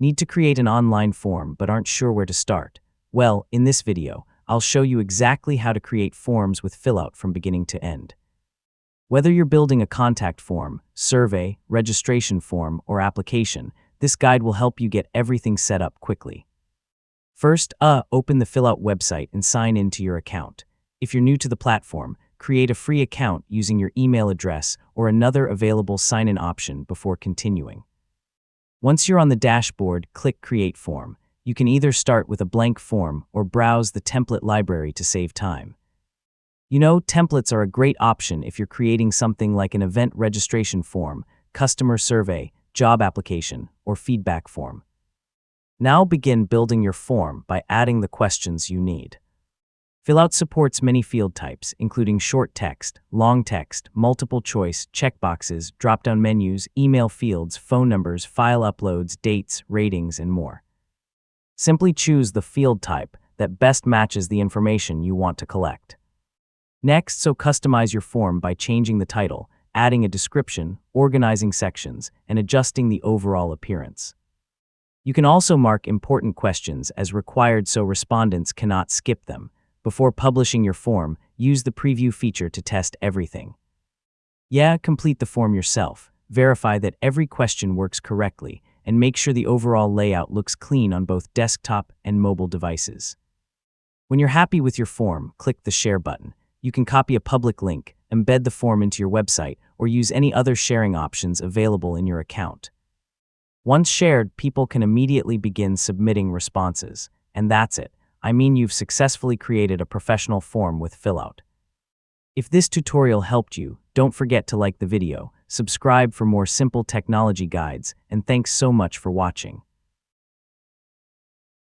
Need to create an online form but aren't sure where to start? Well, in this video, I'll show you exactly how to create forms with Fillout from beginning to end. Whether you're building a contact form, survey, registration form, or application, this guide will help you get everything set up quickly. First, open the Fillout website and sign into your account. If you're new to the platform, create a free account using your email address or another available sign-in option before continuing. Once you're on the dashboard, click Create Form. You can either start with a blank form or browse the template library to save time. You know, templates are a great option if you're creating something like an event registration form, customer survey, job application, or feedback form. Now begin building your form by adding the questions you need. Fillout supports many field types, including short text, long text, multiple choice, checkboxes, drop-down menus, email fields, phone numbers, file uploads, dates, ratings, and more. Simply choose the field type that best matches the information you want to collect. Next, customize your form by changing the title, adding a description, organizing sections, and adjusting the overall appearance. You can also mark important questions as required so respondents cannot skip them. Before publishing your form, use the preview feature to test everything. Complete the form yourself, verify that every question works correctly, and make sure the overall layout looks clean on both desktop and mobile devices. When you're happy with your form, click the Share button. You can copy a public link, embed the form into your website, or use any other sharing options available in your account. Once shared, people can immediately begin submitting responses. And that's it. You've successfully created a professional form with Fillout. If this tutorial helped you, don't forget to like the video, subscribe for more simple technology guides, and thanks so much for watching.